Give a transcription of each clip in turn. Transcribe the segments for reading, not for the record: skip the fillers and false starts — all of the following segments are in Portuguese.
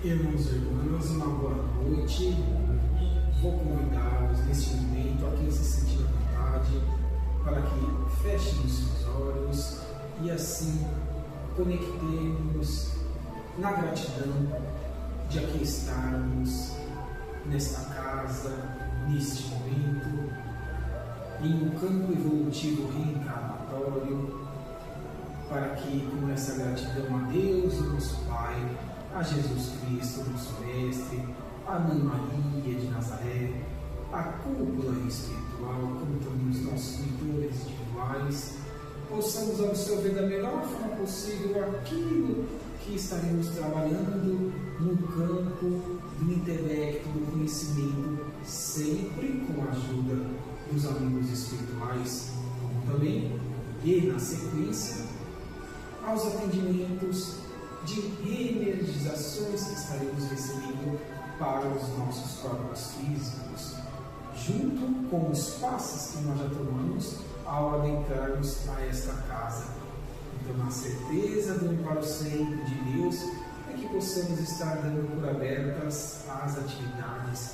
Irmãos e irmãs, uma boa noite. Vou convidá-los neste momento a quem se sentir à vontade para que fechem os seus olhos e assim conectemos na gratidão de aqui estarmos nesta casa, neste momento, em um campo evolutivo reencarnatório, para que com essa gratidão a Deus, nosso Pai, a Jesus Cristo, nosso Mestre, a Mãe Maria de Nazaré, a cúpula espiritual, como também os nossos mentores individuais, possamos absorver da melhor forma possível aquilo que estaremos trabalhando no campo do intelecto, do conhecimento, sempre com a ajuda dos amigos espirituais, como também, e na sequência, aos atendimentos de reenergizações que estaremos recebendo para os nossos corpos físicos, junto com os passos que nós já tomamos ao adentrarmos a esta casa. Então, a certeza do amparo sempre de Deus é que possamos estar dando por abertas as atividades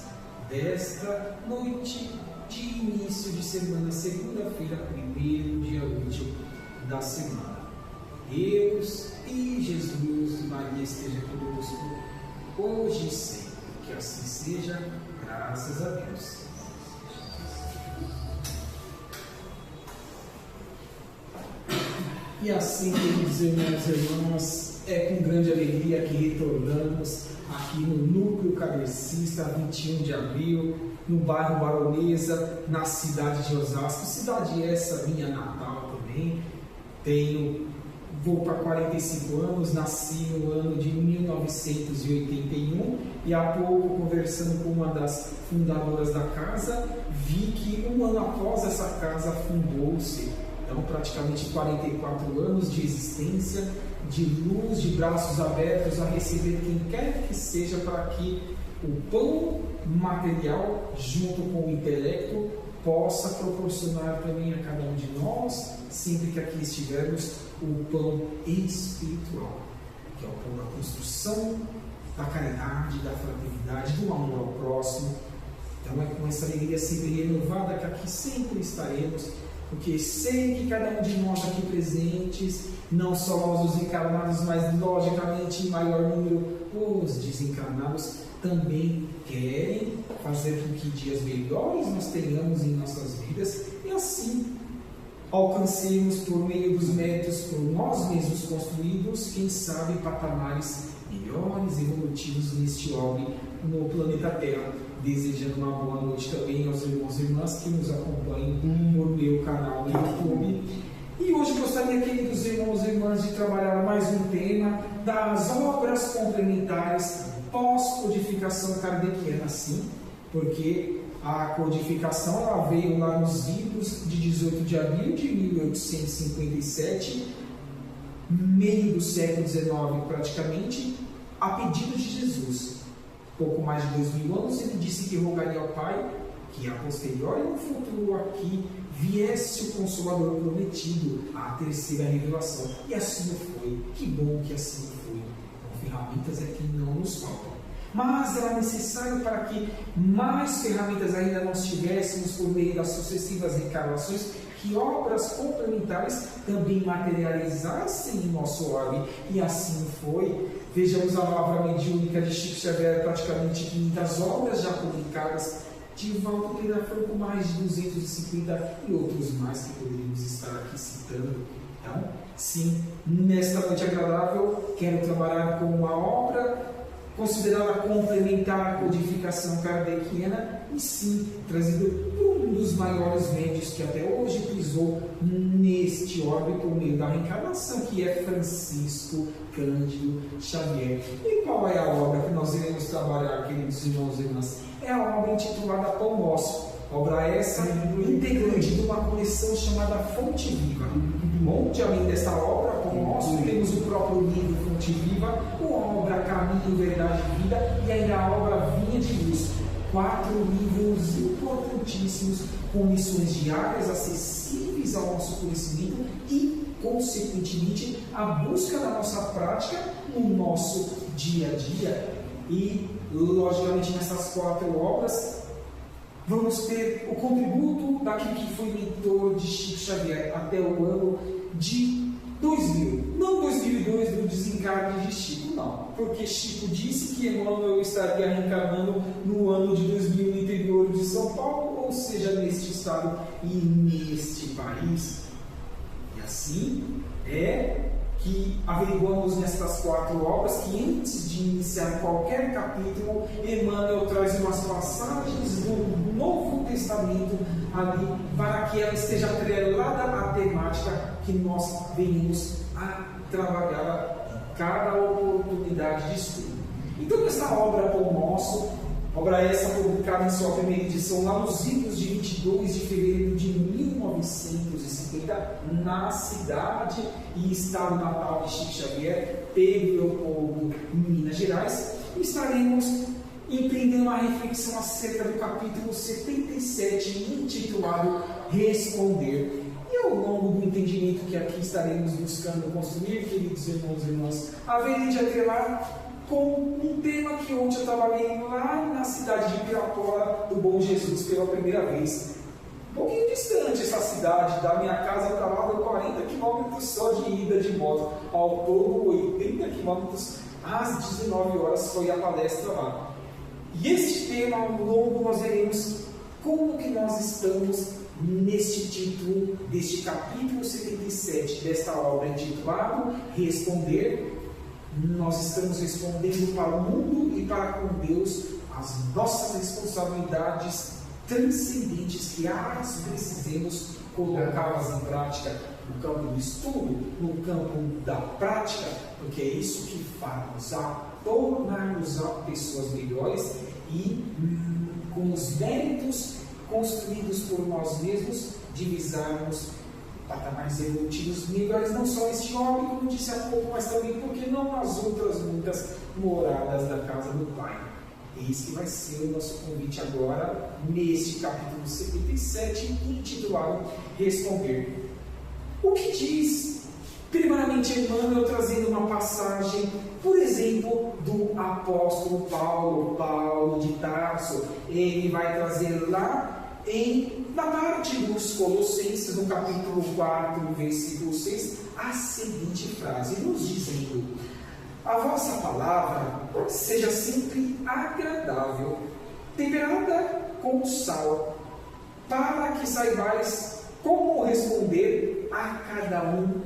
desta noite de início de semana, segunda-feira, primeiro dia útil da semana. Deus e Jesus e Maria esteja conosco hoje e sempre. Que assim seja, graças a Deus. E assim, queridos irmãos e irmãs, é com grande alegria que retornamos aqui no Núcleo Kardecista, 21 de abril, no bairro Baronesa, na cidade de Osasco. Cidade essa minha natal também. Vou para 45 anos, nasci no ano de 1981 e há pouco, conversando com uma das fundadoras da casa, vi que um ano após essa casa fundou-se. Então, praticamente 44 anos de existência, de luz, de braços abertos a receber quem quer que seja, para que o pão material, junto com o intelecto, possa proporcionar também a cada um de nós, sempre que aqui estivermos, o pão espiritual, que é o pão da construção, da caridade, da fraternidade, do amor ao próximo. Então é com essa alegria sempre renovada que aqui sempre estaremos, porque sei que cada um de nós aqui presentes, não só nós os encarnados, mas logicamente em maior número os desencarnados, também querem fazer com que dias melhores nós tenhamos em nossas vidas e assim alcancemos por meio dos méritos por nós mesmos construídos, quem sabe patamares melhores, evolutivos neste orbe no planeta Terra. Desejando uma boa noite também aos irmãos e irmãs que nos acompanham no meu canal no YouTube. E hoje gostaria, queridos irmãos e irmãs, de trabalhar mais um tema das obras complementares pós-codificação kardeciana, sim, porque a codificação ela veio lá nos livros de 18 de abril de 1857, meio do século XIX praticamente, a pedido de Jesus. Pouco mais de 2000 anos, ele disse que rogaria ao Pai que a posteriori no futuro aqui viesse o Consolador prometido, a terceira revelação. E assim foi. Que bom que assim foi. Então, ferramentas é que não nos faltam. Mas era necessário para que mais ferramentas ainda nós tivéssemos por meio das sucessivas reencarnações, que obras complementares também materializassem em nosso orbe. E assim foi. Vejamos a palavra mediúnica de Chico Xavier, praticamente 500 obras já publicadas, de Valdo Pereira Franco mais de 250 e outros mais que poderíamos estar aqui citando. Então, sim, nesta noite agradável, quero trabalhar com uma obra considerada complementar à codificação kardeciana e sim, trazido por um dos maiores médios que até hoje pisou neste orbe por meio da reencarnação, que é Francisco Cândido Xavier. E qual é a obra que nós iremos trabalhar, queridos irmãos e irmãs? É a obra intitulada Pão Nosso. Obra essa integrante de uma coleção chamada Fonte Viva. Onde, além desta obra, Pão Nosso, temos o próprio livro Fonte Viva, a obra Caminho, Verdade e Vida e ainda a obra Vinha de Luz. 4 livros importantíssimos com lições diárias acessíveis ao nosso conhecimento e, consequentemente, a busca da nossa prática no nosso dia a dia. E, logicamente, nessas 4 obras, vamos ter o contributo daquele que foi mentor de Chico Xavier até o ano de 2000. Não 2002 do desencarne de Chico, não. Porque Chico disse que Emmanuel estaria reencarnando no ano de 2000 no interior de São Paulo, ou seja, neste estado e neste país. E assim é que averiguamos nestas 4 obras que antes de iniciar qualquer capítulo, Emmanuel traz umas passagens do Novo Testamento ali para que ela esteja atrelada à temática que nós venimos a trabalhar em cada oportunidade de estudo. Então, esta obra Pão Nosso, obra essa publicada em sua primeira edição lá nos idos de 22 de fevereiro de 1950, na cidade e estado natal de Chico Xavier, Pedro Leopoldo, em Minas Gerais, estaremos empreendendo uma reflexão acerca do capítulo 77, intitulado Responder. E ao longo do entendimento que aqui estaremos buscando construir, queridos irmãos e irmãs, haverei de atrelar com um tema que ontem eu trabalhei lá na cidade de Pirapora do Bom Jesus pela primeira vez. Um pouquinho distante essa cidade, da minha casa para lá, deu 40 quilômetros só de ida de moto. Ao todo, 80 quilômetros, às 19 horas foi a palestra lá. E este tema, ao longo, nós veremos como que nós estamos neste título, deste capítulo 77, desta obra intitulado Responder. Nós estamos respondendo para o mundo e para com Deus as nossas responsabilidades transcendentes que as precisemos colocá-las em prática no campo do estudo, no campo da prática, porque é isso que faz tornar-nos pessoas melhores e com os méritos construídos por nós mesmos, divisarmos patamares evolutivos melhores, não só neste homem, como disse há pouco, mas também, porque não nas outras muitas moradas da casa do Pai. Eis que vai ser o nosso convite agora, neste capítulo 77, intitulado Responder. O que diz, primeiramente, Emmanuel, trazendo uma passagem, por exemplo, do apóstolo Paulo de Tarso. Ele vai trazer lá na parte dos Colossenses, no capítulo 4, versículo 6, a seguinte frase, nos dizendo: a vossa palavra seja sempre agradável, temperada com sal, para que saibais como responder a cada um.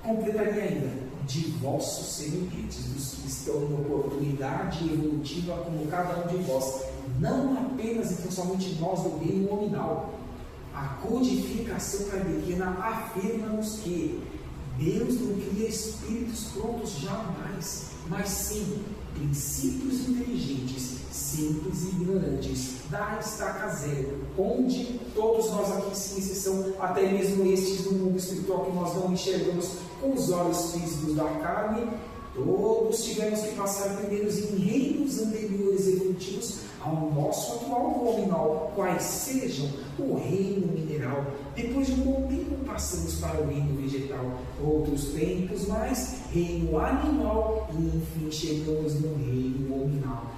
Completaria ainda: de vossos semelhantes, dos que estão em oportunidade evolutiva como cada um de vós, não apenas e tão somente nós do reino nominal. A codificação kardeciana afirma-nos que Deus não cria espíritos prontos jamais, mas sim princípios inteligentes, simples e ignorantes, da estaca zero, onde todos nós aqui, sem exceção, até mesmo estes do mundo espiritual que nós não enxergamos com os olhos físicos da carne, todos tivemos que passar primeiro em reinos anteriores evolutivos ao nosso atual nominal, quais sejam o reino mineral. Depois de um bom tempo passamos para o reino vegetal, outros tempos mais reino animal e enfim chegamos no reino nominal.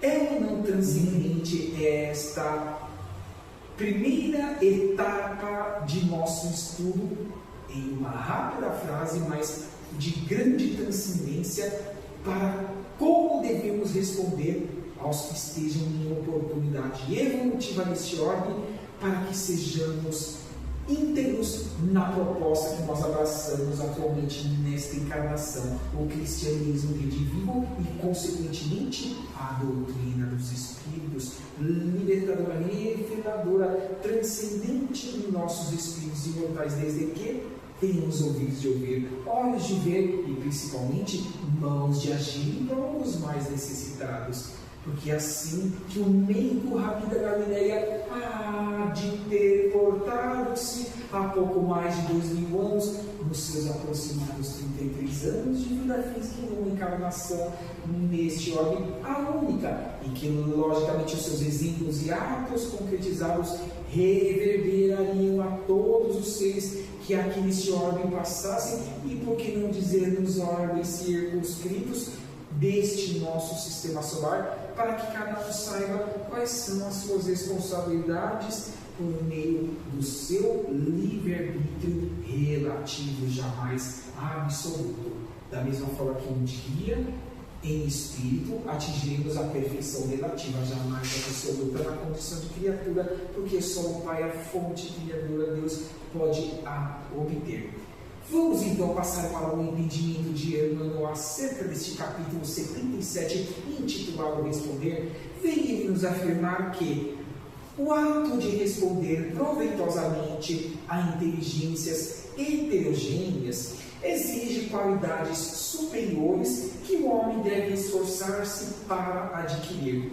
É ou não transcendente esta primeira etapa de nosso estudo, em uma rápida frase, mas de grande transcendência, para como devemos responder aos que estejam em oportunidade evolutiva neste ordem, para que sejamos íntegros na proposta que nós abraçamos atualmente nesta encarnação, o cristianismo redivivo e, consequentemente, a doutrina dos Espíritos, libertadora, reveladora, transcendente de nossos espíritos imortais, desde que tenhamos ouvidos de ouvir, olhos de ver e, principalmente, mãos de agir em prol dos mais necessitados. Porque assim que o meigo Rabi da Galileia há de ter portado-se há pouco mais de 2000 anos, nos seus aproximados 33 anos de vida física em uma encarnação neste ordem, a única, e que logicamente os seus exemplos e atos concretizados reverberariam a todos os seres que aqui neste ordem passassem, e por que não dizer nos órgãos circunscritos deste nosso sistema solar, para que cada um saiba quais são as suas responsabilidades por meio do seu livre-arbítrio relativo, jamais absoluto. Da mesma forma que um dia, em espírito, atingiremos a perfeição relativa, jamais absoluta, na condição de criatura, porque só o Pai, a fonte criadora, Deus, pode a obter. Vamos então passar para o entendimento de Emmanuel acerca deste capítulo 77, intitulado Responder. Vem ele nos afirmar que o ato de responder proveitosamente a inteligências heterogêneas exige qualidades superiores que o homem deve esforçar-se para adquirir.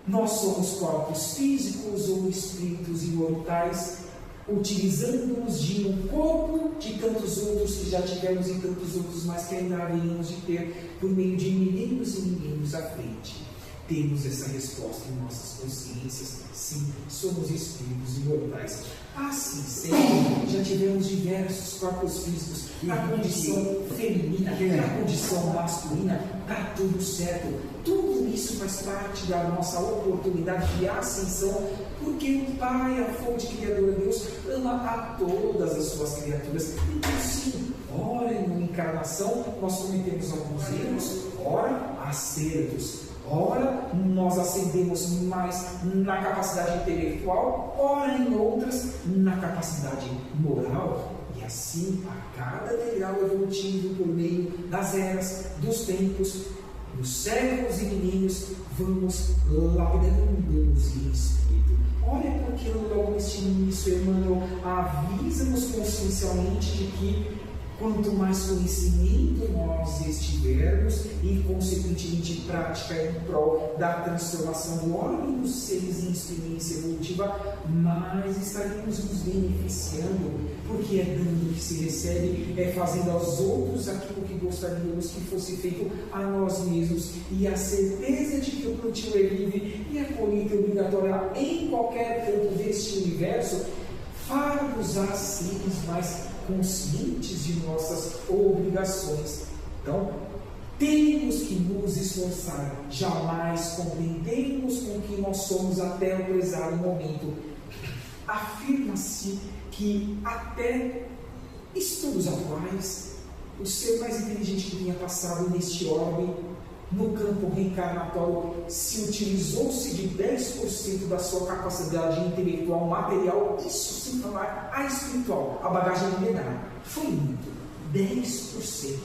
Nós somos corpos físicos ou espíritos imortais, utilizando-nos de um corpo de tantos outros que já tivemos e tantos outros mais que ainda haveremos de ter por meio de milênios e milênios à frente. Temos essa resposta em nossas consciências. Sim, somos espíritos imortais. Assim sendo, já tivemos diversos corpos físicos na condição feminina, na condição masculina, está tudo certo. Tudo isso faz parte da nossa oportunidade de ascensão, porque o Pai, a fonte criadora, Deus, ama a todas as suas criaturas. Então sim, ora em uma encarnação nós cometemos alguns erros, ora acertos. Ora, nós ascendemos mais na capacidade intelectual, ora em outras na capacidade moral. E assim, a cada degrau evolutivo por meio das eras, dos tempos, dos séculos e milênios, vamos lapidando-nos em espírito. Olha porque logo neste início, Emmanuel avisa-nos consciencialmente de que quanto mais conhecimento nós estivermos e, consequentemente, prática em prol da transformação do homem dos seres em experiência evolutiva, mais estaremos nos beneficiando, porque é dando que se recebe, é fazendo aos outros aquilo que gostaríamos que fosse feito a nós mesmos, e a certeza de que o plantio é livre e a colheita é obrigatória em qualquer canto deste universo, faz-nos a seres mais conscientes de nossas obrigações. Então, temos que nos esforçar, jamais compreendermos com que nós somos até o prezado momento. Afirma-se que até estudos atuais, o ser mais inteligente que tenha passado neste orbe, no campo reencarnatório, se utilizou-se de 10% da sua capacidade intelectual material, isso sem falar a espiritual, a bagagem milenar. Foi muito, 10%.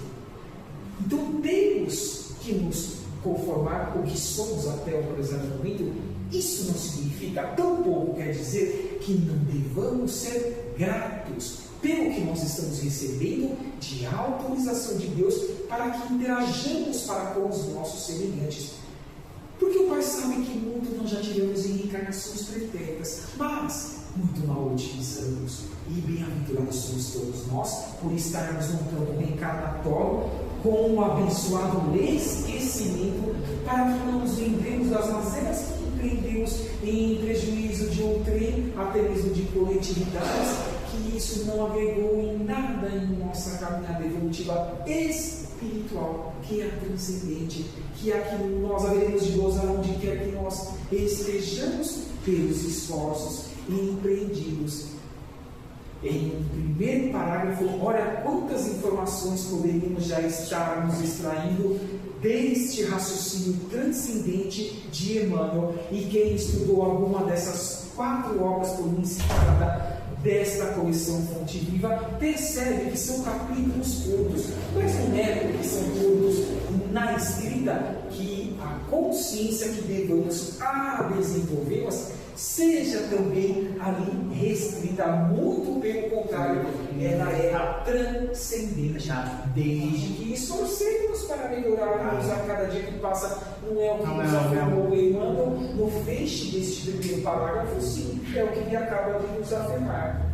Então temos que nos conformar com o que somos até o presente momento. Isso não significa, tampouco quer dizer que não devamos ser gratos pelo que nós estamos recebendo de autorização de Deus para que interajamos para com os nossos semelhantes. Porque o Pai sabe que muito nós já tivemos em reencarnações pretéritas, mas muito mal utilizamos. E bem-aventurados somos todos nós por estarmos num campo reencarnatório com um abençoado esquecimento, para que não nos lembremos das mazelas que empreendemos em prejuízo de outrem, até mesmo de coletividades, que isso não agregou em nada em nossa caminhada evolutiva espiritual, que é a transcendente, que é a que nós haveremos de gozar onde quer que nós estejamos pelos esforços empreendidos. Em um primeiro parágrafo, olha quantas informações poderíamos já estar nos extraindo deste raciocínio transcendente de Emmanuel, e quem estudou alguma dessas 4 obras por mim citada desta coleção Fonte Viva, percebe que são capítulos curtos, mas não é porque são curtos na escrita que a consciência que devemos a desenvolvê-las seja também ali restrita, muito pelo contrário, ela é a transcendente, desde que esforcemos para melhorarmos a cada dia que passa. Não é o que nos afirmou o Emmanuel no fecho deste primeiro parágrafo, sim, é o que ele acaba de nos afirmar.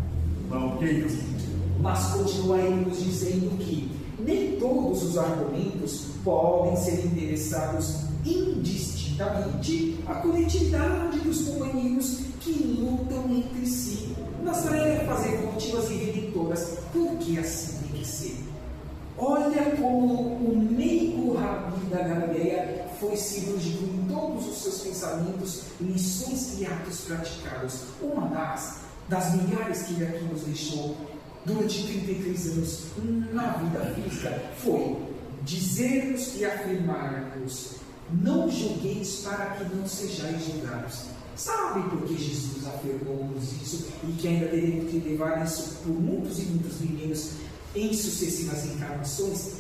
Mas continua ele nos dizendo que nem todos os argumentos podem ser endereçados indistintamente à coletividade dos companheiros que lutam entre si nas tarefas evolutivas e redentoras, porque assim tem que ser. Olha como o meigo Rabi da Galileia foi cirúrgico em todos os seus pensamentos, lições e atos praticados. Uma das milhares que ele aqui nos deixou durante 33 anos na vida física foi dizer-nos e afirmar-nos: não julgueis para que não sejais julgados. Sabe por que Jesus afirmou-nos isso e que ainda teremos que levar isso por muitos e muitos milênios em sucessivas encarnações?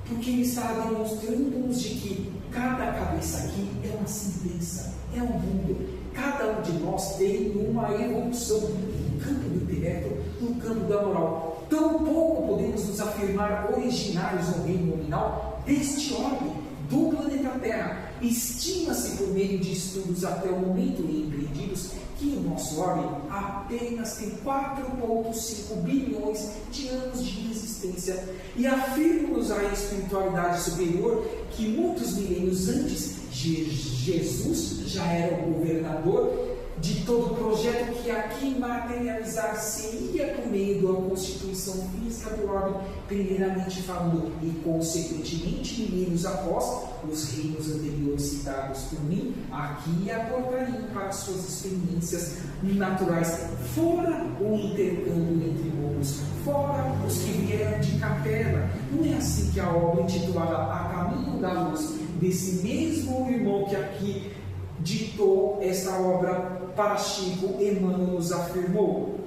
Porque ele está demonstrando-nos de que cada cabeça aqui é uma sentença, é um mundo. Cada um de nós tem uma evolução no campo do intelecto, no campo da moral. Tão pouco podemos nos afirmar originários no reino nominal deste orbe do planeta Terra. Estima-se, por meio de estudos até o momento empreendidos, que o nosso orbe apenas tem 4,5 bilhões de anos de existência. E afirma-nos a espiritualidade superior que muitos milênios antes Jesus já era o governador de todo o projeto que aqui materializar-se-ia por meio da constituição física do orbe, primeiramente falando, e consequentemente milênios após, os reinos anteriores citados por mim, aqui aportariam para suas experiências naturais, fora o intercâmbio entre mundos, fora os que vieram de Capela. Não é assim que a obra intitulada A Caminho da Luz, desse mesmo irmão que aqui ditou esta obra para Chico Emmanuel nos afirmou,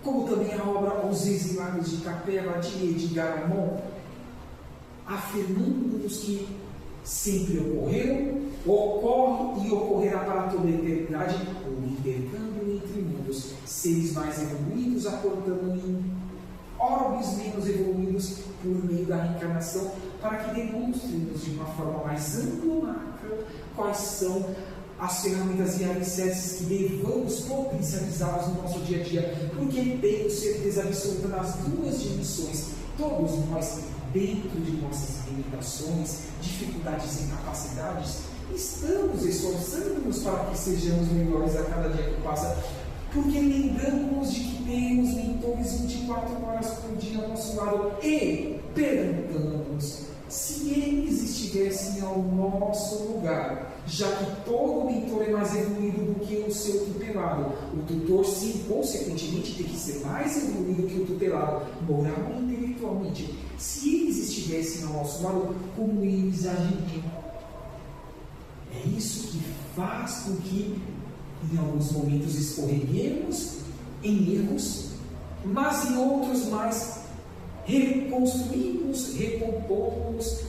como também a obra Os Exilados de Capela, de Edgar Amon, afirmando-nos que sempre ocorreu, ocorre e ocorrerá para toda a eternidade o intercâmbio entre mundos, seres mais evoluídos aportando em orbes menos evoluídos por meio da reencarnação, para que demonstrem-nos de uma forma mais ampla, macro, quais são as ferramentas e alicerces que devamos potencializá-las no nosso dia a dia, porque tenho certeza absoluta nas duas dimensões, todos nós, dentro de nossas limitações, dificuldades e incapacidades, estamos esforçando-nos para que sejamos melhores a cada dia que passa, porque lembramos de que temos mentores 24 horas por dia ao nosso lado e perguntamos se eles estivessem ao nosso lugar, já que todo mentor é mais evoluído do que o seu tutelado. O tutor, sim, consequentemente, tem que ser mais evoluído que o tutelado, moral e intelectualmente. Se eles estivessem ao nosso lado, como eles agiriam? É isso que faz com que, em alguns momentos, escorreguemos em erros, mas em outros mais reconstruímos, recompomos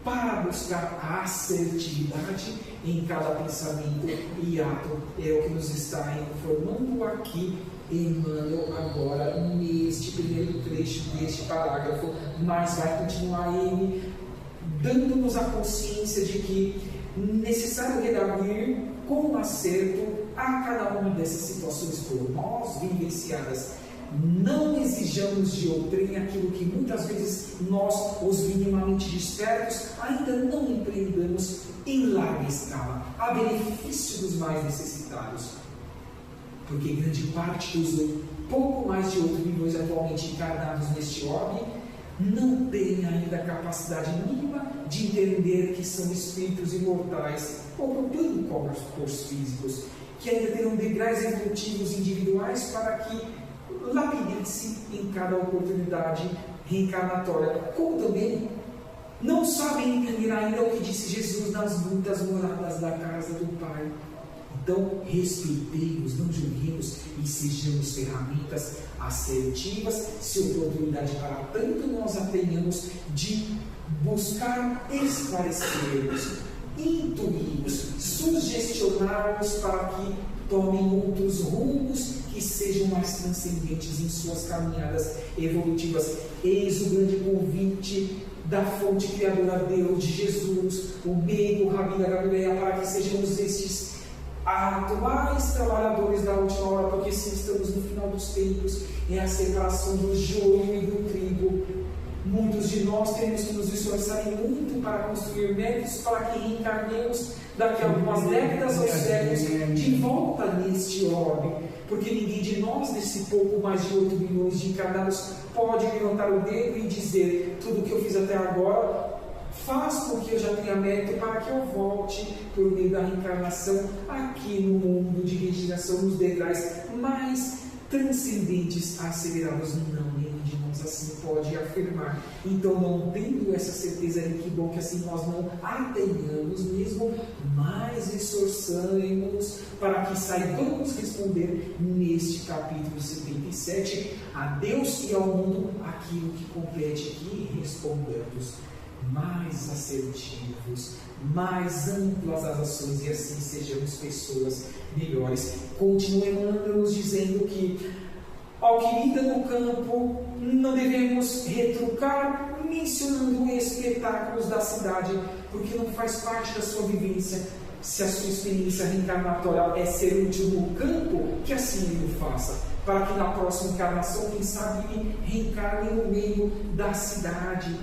para buscar a assertividade em cada pensamento e ato. É o que nos está informando aqui Emmanuel agora neste primeiro trecho deste parágrafo, mas vai continuar ele dando-nos a consciência de que é necessário redarguir com acerto a cada uma dessas situações por nós vivenciadas. Não exijamos de outrem aquilo que muitas vezes nós, os minimamente despertos, ainda não empreendamos em larga escala, a benefício dos mais necessitados. Porque grande parte dos pouco mais de 8 milhões atualmente encarnados neste orbe não tem ainda a capacidade mínima de entender que são espíritos imortais, ocupando corpos físicos, que ainda terão degraus evolutivos individuais para que lapidem-se em cada oportunidade reencarnatória, como também não sabem entender ainda o que disse Jesus nas muitas moradas da casa do Pai. Então, respeitemos, não julguemos e sejamos ferramentas assertivas, se oportunidade para tanto nós a tenhamos de buscar esclarecermos, intuirmos, sugestionarmos para que tomem outros rumos que sejam mais transcendentes em suas caminhadas evolutivas. Eis o grande convite da fonte criadora Deus, de Jesus, o meigo Rabi da Galileia, para que sejamos estes atuais trabalhadores da última hora, porque sim, estamos no final dos tempos, é a separação do joio e do trigo. Muitos de nós temos que nos esforçar muito para construir méritos para que reencarnemos daqui a algumas décadas ou séculos de volta neste orbe. Porque ninguém de nós, desse pouco mais de 8 milhões de encarnados, pode levantar o dedo e dizer: tudo que eu fiz até agora faz com que eu já tenha mérito para que eu volte por meio da reencarnação aqui no mundo de regeneração, nos degraus mais transcendentes, acelerados. Não, nenhum de nós assim pode afirmar. Então, não tendo essa certeza, que bom que assim nós não a tenhamos mesmo, mas esforçamos para que saibamos responder neste capítulo 77 a Deus e ao mundo aquilo que compete aqui, e respondamos mais assertivos, mais amplas as ações, e assim sejamos pessoas melhores. Continuemos dizendo que ao que lida no campo não devemos retrucar mencionando espetáculos da cidade, porque não faz parte da sua vivência. Se a sua experiência reencarnatória é ser útil no campo, que assim ele o faça, para que na próxima encarnação, quem sabe, ele reencarne no meio da cidade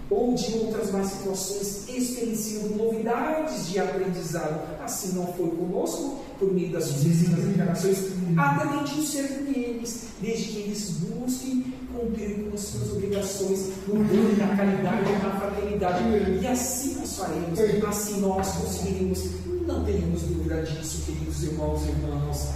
ou de outras mais situações, experienciando novidades de aprendizado. Assim não foi conosco, por meio das sucessivas encarnações, até de o ser com eles, desde que eles busquem cumprir com as suas obrigações no bem, na caridade e na fraternidade. E assim nós faremos, assim nós conseguiremos. Não tenhamos dúvida disso, queridos irmãos e irmãs.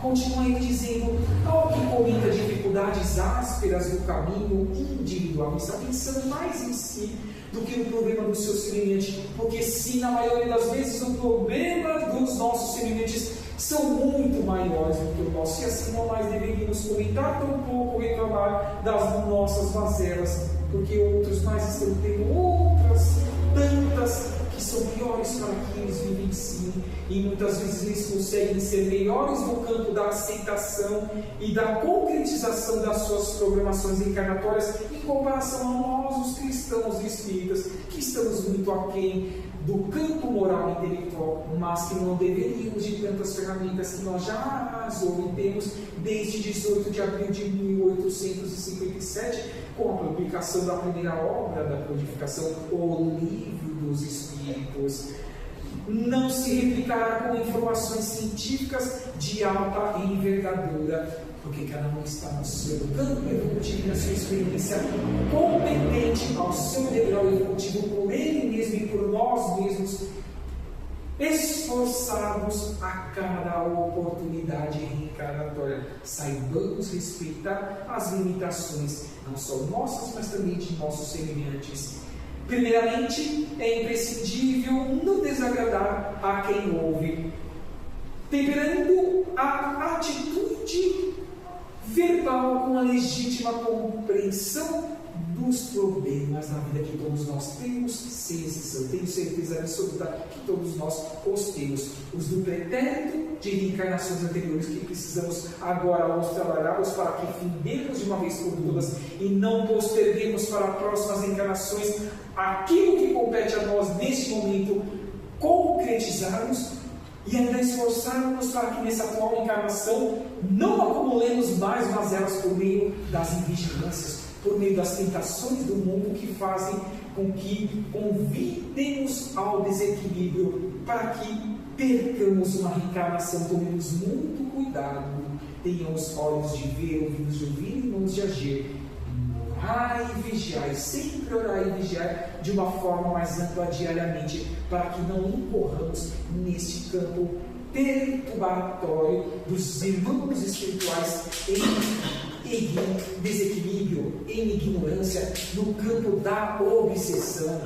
Continue dizendo: ao que comenta dificuldades ásperas do caminho individual, está pensando mais em si do que no problema do seu semelhante, porque sim, na maioria das vezes, o problema dos nossos semelhantes são muito maiores do que o nosso, e assim não mais deveríamos comentar, tampouco reclamar das nossas mazelas, porque outros mais estão tendo outras tantas que são piores para que eles vivenciem, e muitas vezes eles conseguem ser melhores no campo da aceitação e da concretização das suas programações encarnatórias em comparação a nós, os cristãos e espíritas, que estamos muito aquém do campo moral e intelectual, mas que não deveríamos de tantas ferramentas que nós já as obtemos desde 18 de abril de 1857, com a publicação da primeira obra da codificação, O Livro dos Espíritos. Não se replicará com informações científicas de alta envergadura, porque cada um está no seu campo evolutivo, na sua experiência competente ao seu degrau evolutivo, por ele mesmo e por nós mesmos, esforçados a cada oportunidade reencarnatória. Saibamos respeitar as limitações, não só nossas, mas também de nossos semelhantes. Primeiramente, é imprescindível não desagradar a quem ouve, temperando a atitude verbal com a legítima compreensão dos problemas na vida que todos nós temos, sem exceção. Tenho certeza absoluta que todos nós os temos. Os do pretérito de reencarnações anteriores, que precisamos agora os trabalhá-los para que findemos de uma vez por todas e não posterguemos para próximas encarnações aquilo que compete a nós neste momento, concretizarmos e ainda esforçarmos para que nessa atual encarnação não acumulemos mais mazelas por meio das invigilâncias, por meio das tentações do mundo que fazem com que convidemos ao desequilíbrio, para que percamos uma reencarnação. Tomemos muito cuidado, tenhamos olhos de ver, ouvidos de ouvir e mãos de agir. Orai e vigiai, sempre orai e vigiai de uma forma mais ampla diariamente, para que não incorramos neste campo perturbatório dos irmãos espirituais em desequilíbrio, em ignorância, no campo da obsessão.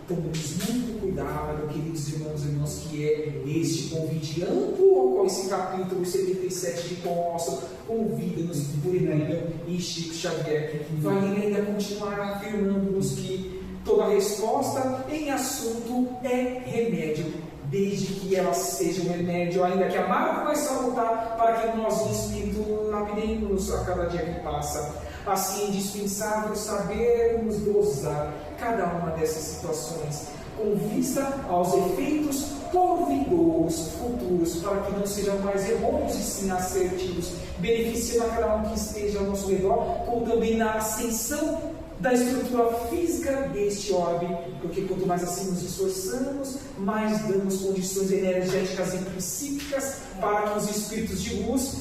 Tomemos muito cuidado, queridos irmãos e irmãs, que é este convite amplo ao qual esse capítulo 77 de Pão Nosso convida-nos por Emmanuel e Chico Xavier. Vai ainda continuar afirmando-nos que toda resposta em assunto é remédio, desde que ela seja um remédio, ainda que amargo, vai salutar, para que nós, em espírito, lapidemos a cada dia que passa. Assim é indispensável sabermos dosar cada uma dessas situações, com vista aos efeitos porvindouros, futuros, para que não sejam mais errôneos e sim assertivos, beneficiando a cada um que esteja ao nosso redor, como também na ascensão da estrutura física deste orbe, porque quanto mais assim nos esforçamos, mais damos condições energéticas e psíquicas para que os espíritos de luz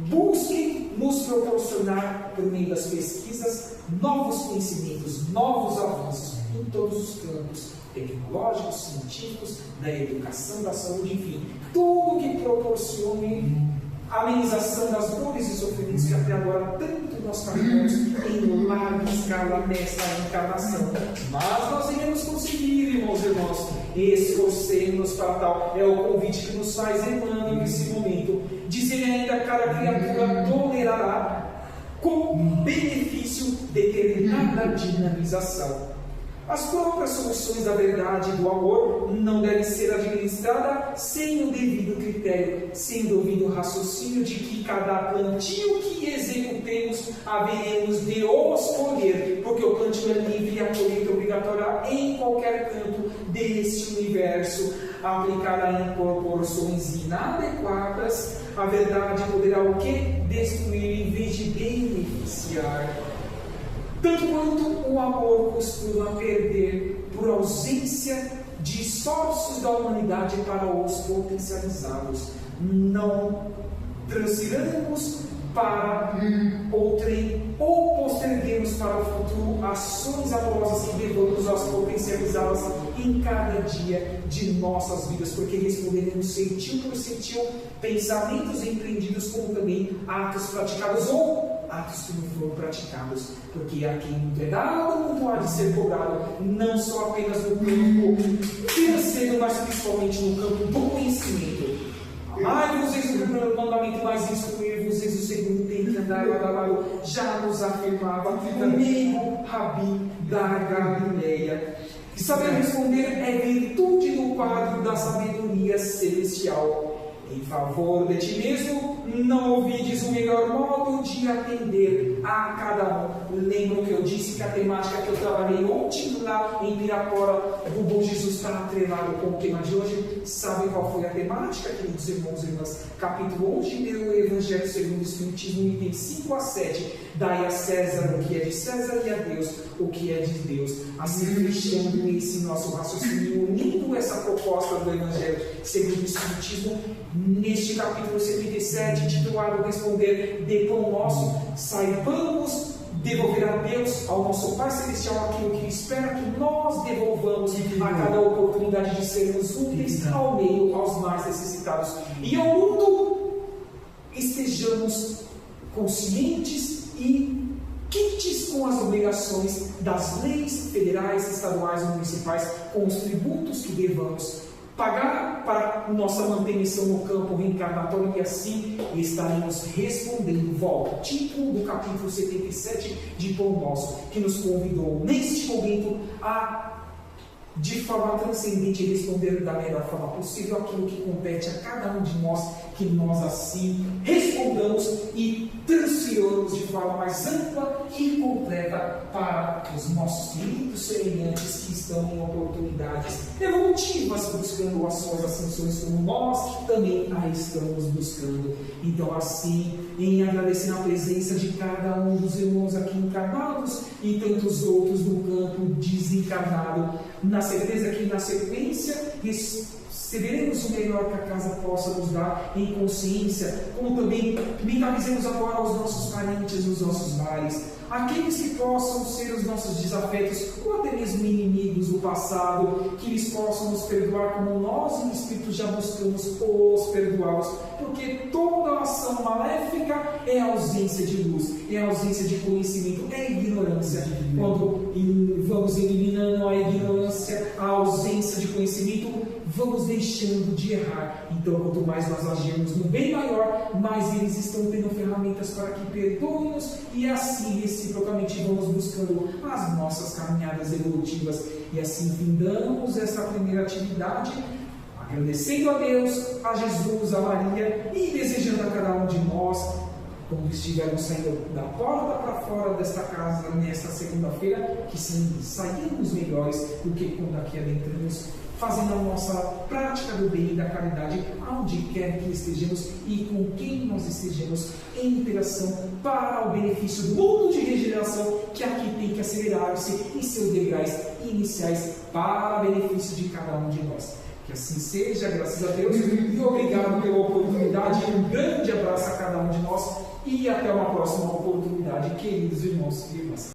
busquem nos proporcionar, por meio das pesquisas, novos conhecimentos, novos avanços em todos os campos tecnológicos, científicos, da educação, da saúde, enfim, tudo que proporcione a amenização das dores e sofrimentos que até agora tanto nós carregamos em larga escala nesta encarnação. Mas nós iremos conseguir, irmãos e irmãs, esforcemos para tal. É o convite que nos faz Emmanuel nesse momento. Dizer ainda que cada criatura tolerará com benefício determinada dinamização. As próprias soluções da verdade e do amor não devem ser administradas sem o devido critério, sem o devido raciocínio de que cada plantio que executemos haveremos de os colher, porque o plantio é livre e a colheita obrigatória em qualquer canto deste universo. Aplicada em proporções inadequadas, a verdade poderá o quê? Destruir em vez de beneficiar. Tanto quanto o amor costuma perder por ausência de esforços da humanidade para os potencializá-los. Não transfiramos para outrem ou posterguemos para o futuro ações amorosas que devamos as potencializá-las em cada dia de nossas vidas, porque responderemos sentiu por sentiu, pensamentos empreendidos como também atos praticados ou atos que não foram praticados, porque a quem muito é dado, muito há de ser cobrado, não só apenas no campo financeiro, mas principalmente no campo do conhecimento. Amai-vos o primeiro mandamento, mais instruir-vos o segundo, tem que andar lado, já nos afirmava amigo Rabi da Galileia. E saber responder é virtude do quadro da sabedoria celestial. Em favor de ti mesmo, não ouvides o melhor modo de atender a cada um. Lembram que eu disse que a temática que eu trabalhei ontem lá em Pirapora, do Bom Jesus, está atrelado com o tema de hoje. Sabem qual foi a temática, queridos irmãos e irmãs? Capítulo 11 do Evangelho segundo o Espiritismo, itens 5 a 7. Dai a César o que é de César e a Deus o que é de Deus. Assim, fechando esse nosso raciocínio, unindo essa proposta do Evangelho segundo o Espiritismo, neste capítulo 77, titulado Responder de Pão Nosso, saibamos devolver a Deus, ao nosso Pai Celestial, aquilo que espera que nós devolvamos a cada oportunidade de sermos úteis ao meio, aos mais necessitados. E ao mundo, estejamos conscientes e quites com as obrigações das leis federais, estaduais e municipais, com os tributos que devamos pagar para nossa manutenção no campo reencarnatório, e assim estaremos respondendo. Volta, título do capítulo 77 de Pão Nosso, que nos convidou neste momento a, de forma transcendente, responder da melhor forma possível aquilo que compete a cada um de nós, que nós assim respondamos e transfiramos de forma mais ampla e completa para os nossos queridos semelhantes que estão em oportunidades evolutivas, buscando as suas ascensões, como nós também a estamos buscando. Então, assim, em agradecer a presença de cada um dos irmãos aqui encarnados e tantos outros no campo desencarnado, na certeza que na sequência receberemos o melhor que a casa possa nos dar em consciência, como também mentalizemos agora os nossos parentes nos nossos lares, aqueles que possam ser os nossos desafetos ou até mesmo inimigos do passado, que eles possam nos perdoar como nós em espírito já buscamos os perdoá-los, porque toda ação maléfica é ausência de luz, é ausência de conhecimento, é ignorância. Quando vamos eliminando a ignorância, a ausência de conhecimento, vamos deixando de errar. Então, quanto mais nós agirmos no bem maior, mais eles estão tendo ferramentas para que perdoem-nos, e assim reciprocamente vamos buscando as nossas caminhadas evolutivas. E assim findamos essa primeira atividade, agradecendo a Deus, a Jesus, a Maria, e desejando a cada um de nós quando estivermos saindo da porta para fora desta casa nesta segunda-feira, que saímos melhores do que quando aqui adentramos, fazendo a nossa prática do bem e da caridade, aonde quer que estejamos e com quem nós estejamos em interação para o benefício do mundo de regeneração, que aqui tem que acelerar-se em seus degraus iniciais para benefício de cada um de nós. Que assim seja, graças a Deus, e obrigado pela oportunidade, um grande abraço a cada um de nós e até uma próxima oportunidade, queridos irmãos e irmãs.